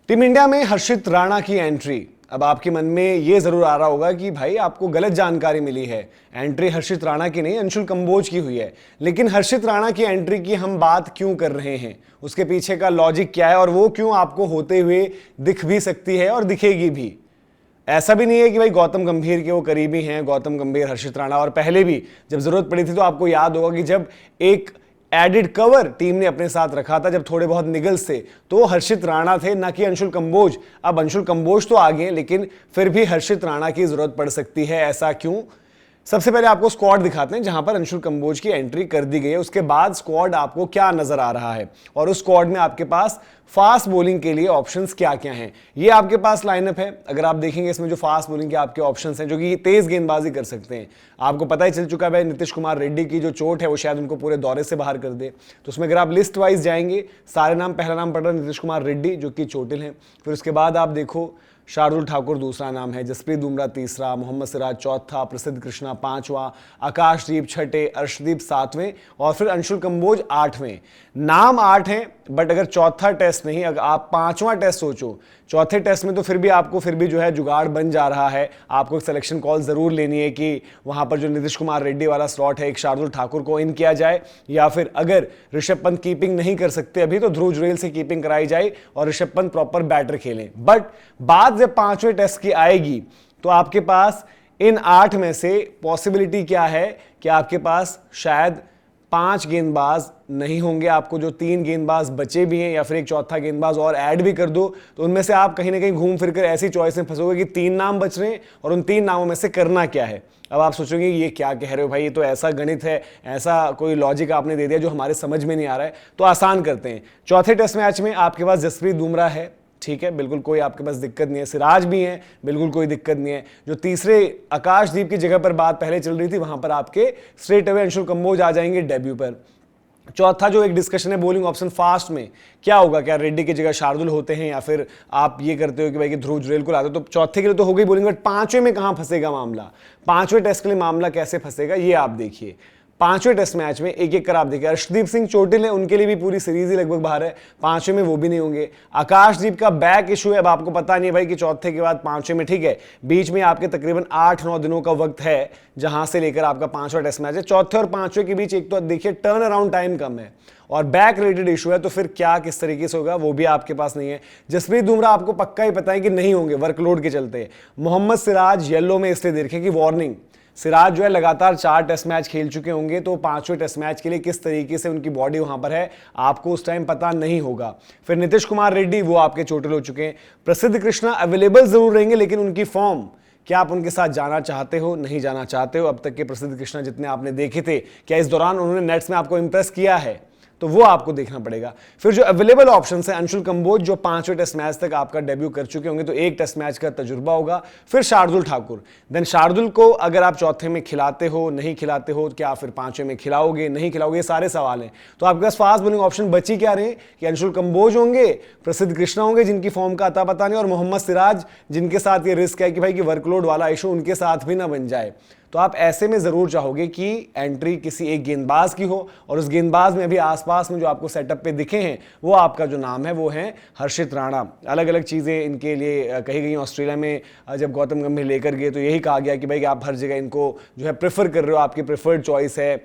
Team India में हर्षित राणा की entry. अब आपके मन में ये जरूर आ रहा होगा कि भाई आपको गलत जानकारी मिली है, एंट्री हर्षित राणा की नहीं अंशुल कंबोज की हुई है। लेकिन हर्षित राणा की एंट्री की हम बात क्यों कर रहे हैं, उसके पीछे का लॉजिक क्या है और वो क्यों आपको होते हुए दिख भी सकती है और दिखेगी भी। ऐसा भी नहीं है कि भाई गौतम गंभीर के वो करीबी हैं, गौतम गंभीर हर्षित राणा, और पहले भी जब जरूरत पड़ी थी तो आपको याद होगा कि जब एक एडिड कवर टीम ने अपने साथ रखा था, जब थोड़े बहुत निगल्स थे तो हर्षित राणा थे, ना कि अंशुल कंबोज। अब अंशुल कंबोज तो आ गए लेकिन फिर भी हर्षित राणा की जरूरत पड़ सकती है। ऐसा क्यों? सबसे पहले आपको स्क्वाड दिखाते हैं जहां पर अंशुल कंबोज की एंट्री कर दी गई है, उसके बाद स्क्वाड आपको क्या नजर आ रहा है और उस स्क्वाड में आपके पास फास्ट बॉलिंग के लिए ऑप्शंस क्या क्या हैं। ये आपके पास लाइनअप है। अगर आप देखेंगे इसमें जो फास्ट बॉलिंग के आपके ऑप्शंस हैं जो कि तेज गेंदबाजी कर सकते हैं, आपको पता ही चल चुका है भाई नीतीश कुमार रेड्डी की जो चोट है वो शायद उनको पूरे दौरे से बाहर कर दे। तो उसमें अगर आप लिस्ट वाइज जाएंगे, सारे नाम, पहला नाम पड़ रहा है नीतीश कुमार रेड्डी जो कि चोटिल हैं। फिर उसके बाद आप देखो शार्दुल ठाकुर दूसरा नाम है, जसप्रीत बुमराह तीसरा, मोहम्मद सिराज चौथा, प्रसिद्ध कृष्णा पांचवा, आकाशदीप छठे, अर्शदीप सातवें और फिर अंशुल कंबोज आठवें। नाम 8 हैं, बट अगर चौथा टेस्ट नहीं, अगर आप पांचवा टेस्ट सोचो, चौथे टेस्ट में तो फिर भी आपको जो है जुगाड़ बन जा रहा है। आपको एक सिलेक्शन कॉल जरूर लेनी है कि वहां पर जो नीतीश कुमार रेड्डी वाला स्लॉट है एक शार्दुल ठाकुर को इन किया जाए, या फिर अगर ऋषभ पंत कीपिंग नहीं कर सकते अभी तो ध्रुव जुरेल से कीपिंग कराई जाए और ऋषभ पंत प्रॉपर बैटर खेलें। बट बात जब पांचवें टेस्ट की आएगी तो आपके पास इन 8 में से पॉसिबिलिटी क्या है कि आपके पास शायद 5 गेंदबाज नहीं होंगे। आपको जो 3 गेंदबाज बचे भी हैं या फिर एक चौथा गेंदबाज और ऐड भी कर दो तो उनमें से आप कहीं ना कहीं घूम फिर कर ऐसी चॉइस में फंसोगे कि 3 नाम बच रहे हैं और उन 3 नामों में से करना क्या है। अब आप सोचोगे ये क्या कह रहे हो भाई, ये तो ऐसा गणित है, ऐसा कोई लॉजिक आपने दे दिया जो हमारे समझ में नहीं आ रहा है। तो आसान करते हैं। चौथे टेस्ट मैच में आपके पास जसप्रीत बुमराह है, ठीक है, बिल्कुल कोई आपके पास दिक्कत नहीं है। सिराज भी है, बिल्कुल कोई दिक्कत नहीं है। जो तीसरे आकाशदीप की जगह पर बात पहले चल रही थी वहां पर आपके स्ट्रेट अवे अंशुल कंबोज आ जाएंगे डेब्यू पर। चौथा जो एक डिस्कशन है बॉलिंग ऑप्शन फास्ट में क्या होगा, क्या रेड्डी की जगह शार्दुल होते हैं या फिर आप ये करते हो कि भाई कि ध्रुव जुरेल को लाते हो, तो चौथे के लिए तो हो गई बॉलिंग। बट पांचवें में कहां फंसेगा मामला, पांचवें टेस्ट के लिए मामला कैसे फंसेगा ये आप देखिए। पांचवें टेस्ट मैच में एक एक कर आप देखिए, अर्शदीप सिंह चोटिल है, उनके लिए भी पूरी सीरीज ही लगभग बाहर है, पांचवें में वो भी नहीं होंगे। आकाशदीप का बैक इशू है, अब आपको पता नहीं भाई कि चौथे के बाद पांचवें में, ठीक है, बीच में आपके तकरीबन 8-9 दिनों का वक्त है जहां से लेकर आपका पांचवा टेस्ट मैच है। चौथे और पांचवें के बीच एक तो देखिए टर्न अराउंड टाइम कम है और बैक रिलेटेड इशू है, तो फिर क्या किस तरीके से होगा वो भी आपके पास नहीं है। जसप्रीत बुमराह आपको पक्का ही पता है कि नहीं होंगे वर्कलोड के चलते। मोहम्मद सिराज येलो में इसलिए देखें कि वार्निंग, सिराज जो है लगातार 4 टेस्ट मैच खेल चुके होंगे, तो 5वें टेस्ट मैच के लिए किस तरीके से उनकी बॉडी वहां पर है आपको उस टाइम पता नहीं होगा। फिर नीतीश कुमार रेड्डी वो आपके चोटिल हो चुके हैं। प्रसिद्ध कृष्णा अवेलेबल जरूर रहेंगे लेकिन उनकी फॉर्म, क्या आप उनके साथ जाना चाहते हो, नहीं जाना चाहते हो? अब तक के प्रसिद्ध कृष्णा जितने आपने देखे थे, क्या इस दौरान उन्होंने नेट्स में आपको इंप्रेस किया है? तो वो आपको देखना पड़ेगा। फिर जो अवेलेबल ऑप्शन है अंशुल कंबोज जो 5वें टेस्ट मैच तक आपका डेब्यू कर चुके होंगे, तो एक टेस्ट मैच का तजुर्बा होगा। फिर शार्दुल ठाकुर, देन शार्दुल को अगर आप चौथे में खिलाते हो, नहीं खिलाते हो, क्या फिर 5वें में खिलाओगे, नहीं खिलाओगे, ये सारे सवाल हैं। तो आपके पास फास्ट बॉलिंग ऑप्शन बची क्या रहे कि अंशुल कंबोज होंगे, प्रसिद्ध कृष्णा होंगे जिनकी फॉर्म का अता पता नहीं, और मोहम्मद सिराज जिनके साथ ये रिस्क है कि भाई कि वर्कलोड वाला इशू उनके साथ भी ना बन जाए। तो आप ऐसे में जरूर चाहोगे कि एंट्री किसी एक गेंदबाज की हो और उस गेंदबाज में अभी आसपास में जो आपको सेटअप पे दिखे हैं वो आपका जो नाम है वो है हर्षित राणा। अलग अलग चीज़ें इनके लिए कही गई। ऑस्ट्रेलिया में जब गौतम गंभीर लेकर गए तो यही कहा गया कि भाई आप हर जगह इनको जो है प्रेफर कर रहे हो, आपकी प्रेफर्ड चॉइस है।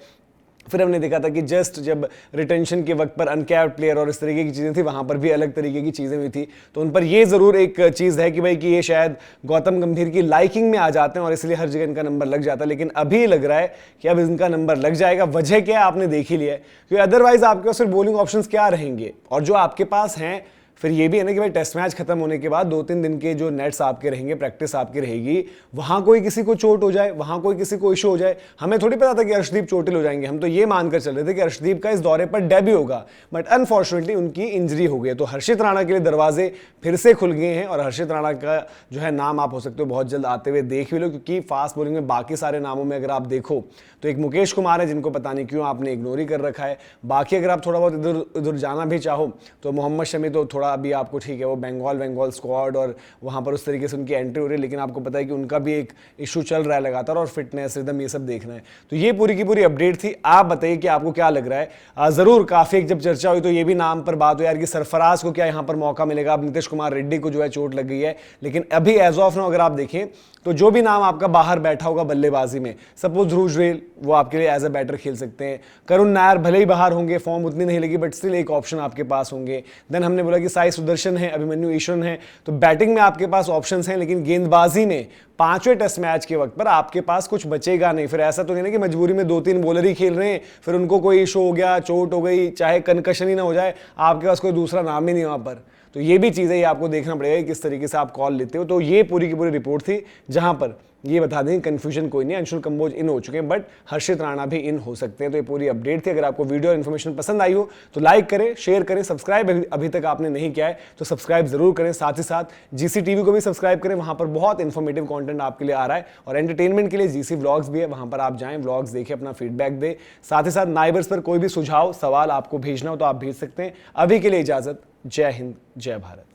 फिर हमने देखा था कि जस्ट जब रिटेंशन के वक्त पर अनकैप्ड प्लेयर और इस तरीके की चीज़ें थी, वहाँ पर भी अलग तरीके की चीज़ें हुई थी। तो उन पर ये ज़रूर एक चीज़ है कि भाई कि ये शायद गौतम गंभीर की लाइकिंग में आ जाते हैं और इसलिए हर जगह इनका नंबर लग जाता है। लेकिन अभी लग रहा है कि अब इनका नंबर लग जाएगा। वजह क्या है आपने देख ही लिया है, क्योंकि अदरवाइज आपके पास फिर बॉलिंग ऑप्शंस क्या रहेंगे। और जो आपके पास हैं फिर ये भी है ना कि भाई टेस्ट मैच खत्म होने के बाद 2-3 दिन के जो नेट्स आपके रहेंगे, प्रैक्टिस आपकी रहेगी, वहां कोई किसी को चोट हो जाए, वहां कोई किसी को इशू हो जाए। हमें थोड़ी पता था कि अर्शदीप चोटिल हो जाएंगे, हम तो ये मानकर चल रहे थे कि अर्शदीप का इस दौरे पर डेब्यू होगा, बट अनफॉर्चुनेटली उनकी इंजरी हो गई। तो हर्षित राणा के लिए दरवाजे फिर से खुल गए हैं और हर्षित राणा का जो है नाम आप हो सकते हो बहुत जल्द आते हुए देख भी लो, क्योंकि फास्ट बॉलिंग में बाकी सारे नामों में अगर आप देखो तो एक मुकेश कुमार है जिनको पता नहीं क्यों आपने इग्नोर ही कर रखा है। बाकी अगर आप थोड़ा बहुत इधर उधर जाना भी चाहो तो मोहम्मद शमी तो थोड़ा अभी आपको, ठीक है वो बंगाल स्क्वाड और वहाँ पर उस तरीके से उनकी एंट्री हो रही है, लेकिन आपको पता है कि उनका भी एक इशू चल रहा है लगातार और फिटनेस रिदम ये सब देखना है। तो ये पूरी की पूरी अपडेट थी। आप बताइए कि आपको क्या लग रहा है। ज़रूर काफ़ी जब चर्चा हुई तो ये भी नाम पर बात हो यार कि सरफराज को क्या यहाँ पर मौका मिलेगा। अब नीतीश कुमार रेड्डी को जो है चोट लग गई है, लेकिन अभी एज ऑफ नाउ अगर आप देखें तो जो भी नाम आपका बाहर बैठा होगा बल्लेबाजी में, सपोज ध्रुव जुरैल वो आपके लिए एज अ बैटर खेल सकते हैं। करुण नायर भले ही बाहर होंगे, फॉर्म उतनी नहीं लगी बट स्टिल एक ऑप्शन आपके पास होंगे। देन हमने बोला कि साई सुदर्शन है, अभिमन्यु ईश्वरन है। तो बैटिंग में आपके पास ऑप्शंस हैं, लेकिन गेंदबाजी में 5वें टेस्ट मैच के वक्त पर आपके पास कुछ बचेगा नहीं। फिर ऐसा तो नहीं ना कि मजबूरी में 2-3 बॉलर ही खेल रहे हैं, फिर उनको कोई इशू हो गया, चोट हो गई, चाहे कंकशन ही ना हो जाए, आपके पास कोई दूसरा नाम ही नहीं वहां पर। तो ये भी चीज़ है, ये आपको देखना पड़ेगा कि किस तरीके से आप कॉल लेते हो। तो ये पूरी की पूरी रिपोर्ट थी, जहां पर ये बता दें कंफ्यूजन कोई नहीं, अंशुल कंबोज इन हो चुके हैं बट हर्षित राणा भी इन हो सकते हैं। तो ये पूरी अपडेट थी। अगर आपको वीडियो और इन्फॉर्मेशन पसंद आई हो तो लाइक करें, शेयर करें, सब्सक्राइब अभी तक आपने नहीं किया है तो सब्सक्राइब जरूर करें। साथ ही साथ जीसी टीवी को भी सब्सक्राइब करें, वहां पर बहुत इंफॉर्मेटिव कंटेंट आपके लिए आ रहा है। और एंटरटेनमेंट के लिए जीसी व्लॉग्स भी है, वहां पर आप जाएं, व्लॉग्स देखें, अपना फीडबैक दें। साथ ही साथ नाइबर्स पर कोई भी सुझाव सवाल आपको भेजना हो तो आप भेज सकते हैं। अभी के लिए इजाजत। जय हिंद, जय भारत।